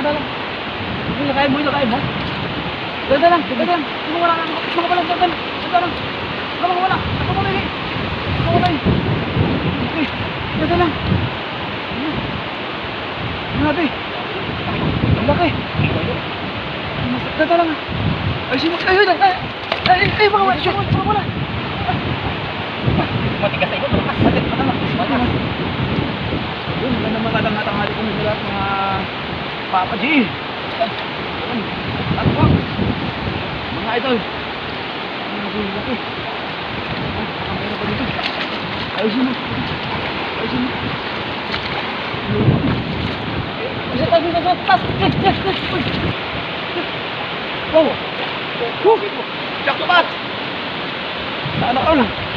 Dada lang. Ilakayin mo, ilakayin mo. Dada lang. Wala lang. Mga pala, dada lang. Wala. Ako mo lagi. Okay. Dada lang. Grabe. Ang laki. Dada lang. Ay, mga wala. Matigas sa iyo, malakas. Yun, magandang tanghali po sa lahat mga Papa G. At po, mga idol. Ang laki. Meron pa dito. Ayusin mo. Bisa tayo sa taas. Wow. Jack to bat. Ano?